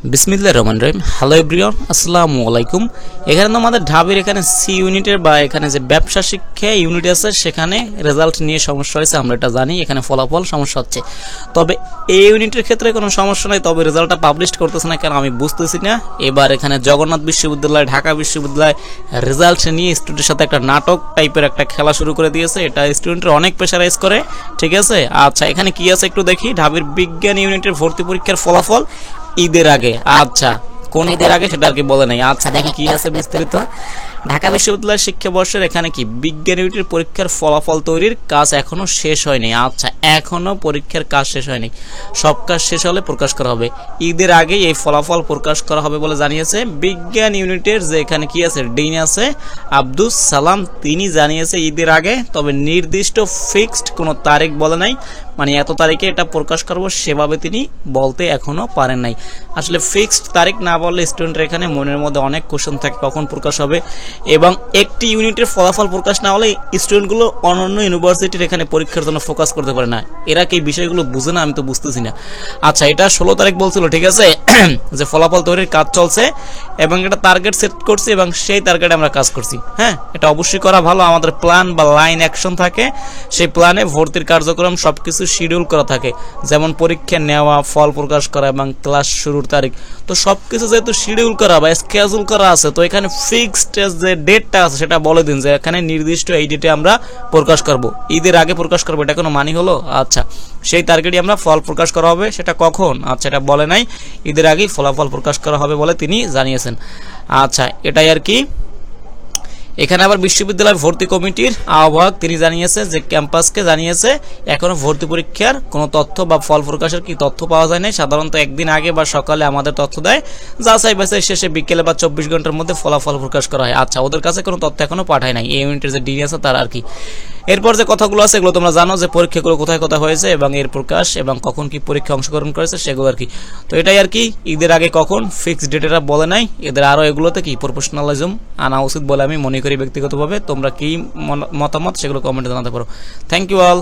বিসমিল্লাহির রহমানির রহিম। Hello everyone, আসসালামু আলাইকুম। এখানে তো আমাদের ঢাবির এখানে সি ইউনিটের বা এখানে যে ব্যবসা শিক্ষা ইউনিট আছে সেখানে রেজাল্ট নিয়ে সমস্যা হয়েছে, আমরা এটা জানি। এখানে ফলাফল সমস্যা হচ্ছে, তবে এই ইউনিটের ক্ষেত্রে কোনো সমস্যা নাই, তবে রেজাল্টটা পাবলিশ করতেছে না কেন আমি বুঝতেছি না। এবার এখানে জগন্নাথ বিশ্ববিদ্যালয়, ঢাকা বিশ্ববিদ্যালয় রেজাল্ট নিয়ে স্টুডেন্টের সাথে একটা নাটক টাইপের একটা খেলা শুরু করে দিয়েছে। এটা স্টুডেন্টের অনেক প্রেশারাইজ করে, ঠিক আছে। আচ্ছা, এখানে কি আছে একটু দেখি। ঢাবির বিজ্ঞান ইউনিটের ভর্তি পরীক্ষার ফলাফল ঈদের আগে। আচ্ছা, কোন ঈদের আগে সেটা আর কি বলে নাই। আচ্ছা, দেখি কি আছে বিস্তারিত। ঢাকা বিশ্ববিদ্যালয়ের শিক্ষাবর্ষের এখানে কি বিজ্ঞান ইউনিটের পরীক্ষার ফলাফল তৈরির কাজ এখনো শেষ হয়নি। আচ্ছা, এখনো পরীক্ষার কাজ শেষ হয়নি, সব কাজ শেষ হলে প্রকাশ করা হবে। ঈদের আগে এই ফলাফল প্রকাশ করা হবে বলে জানিয়েছে বিজ্ঞান ইউনিটের যে এখানে কি আছে ডিন আছে আব্দুস সালাম, তিনি জানিয়েছে ঈদের আগে। তবে নির্দিষ্ট ফিক্সড কোনো তারিখ বলে নাই, মানে এত তারিখে এটা প্রকাশ করব সেভাবে তিনি বলতে এখনো পারেন নাই। আসলে ফিক্সড তারিখ না বললে স্টুডেন্টের এখানে মনের মধ্যে অনেক কোশ্চেন থাকে কখন প্রকাশ হবে, এবং একটি ইউনিটের ফলাফল প্রকাশ না হলে স্টুডেন্টগুলো অন্যান্য ইউনিভার্সিটির এখানে পরীক্ষার জন্য ফোকাস করতে পারে না। এরা কি বিষয়গুলো বুঝে না, আমি তো বুঝতেছি না। আচ্ছা, এটা 16 তারিখ বলছিল, ঠিক আছে, যে ফলাফল তৈরির কাজ চলছে এবং এটা টার্গেট সেট করছি এবং সেই টার্গেটে আমরা কাজ করছি। হ্যাঁ, এটা অবশ্যই করা ভালো। আমাদের প্ল্যান বা লাইন অ্যাকশন থাকে, সেই প্ল্যানে ভর্তির কার্যক্রম সবকিছু শিডিউল করা থাকে, যেমন পরীক্ষা নেওয়া, ফল প্রকাশ করা এবং ক্লাস শুরুর তারিখ। তো সবকিছু যেহেতু শিডিউল করা বা স্কেজুল করা আছে, তো এখানে ফিক্সড যে ডেটটা আছে সেটা বলে দিন যে এখানে নির্দিষ্ট এই ডেটে আমরা প্রকাশ করব, ঈদের আগে প্রকাশ করবো। এটা কোনো মানি হলো? আচ্ছা, সেই টার্গেটে আমরা ফল প্রকাশ করা হবে, সেটা কখন? আচ্ছা, এটা বলে নাই, ঈদের আগেই ফলাফল প্রকাশ করা হবে বলে তিনি জানিয়েছেন। আচ্ছা, এটাই আর কি। এখানে আবার বিশ্ববিদ্যালয় ভর্তি কমিটির আহ্বায়ক তিনি জানিয়েছে যে ক্যাম্পাসকে জানিয়েছে এখনো ভর্তি পরীক্ষার কোনো তথ্য বা ফল প্রকাশের কি তথ্য পাওয়া যায় নাই। সাধারণত একদিন আগে বা সকালে আমাদের তথ্য দেয়, যাচাই বাছাই শেষে বিকেলে বা 24 ঘন্টার মধ্যে ফলাফল প্রকাশ করা হয়। আচ্ছা, ওদের কাছে কোনো তথ্য এখনো পাঠায় নাই, এই ইউনিটের যে ডিন আছে তার আর কি। এরপর যে কথাগুলো আছে এগুলো তোমরা জানো, যে পরীক্ষাগুলো কোথায় কোথায় হয়েছে এবং এর প্রকাশ এবং কখন কি পরীক্ষা অংশগ্রহণ করেছে সেগুলো আর কি। তো এটাই আর কি। ঈদের আগে কখন ফিক্সড ডেটেরা বলে নাই, এদের আরও এগুলোতে কি প্রফেশনালিজম আনা উচিত বলে আমি মনে করি ব্যক্তিগতভাবে। তোমরা কি মতামত সেগুলো কমেন্টে জানাতে পারো। Thank you all.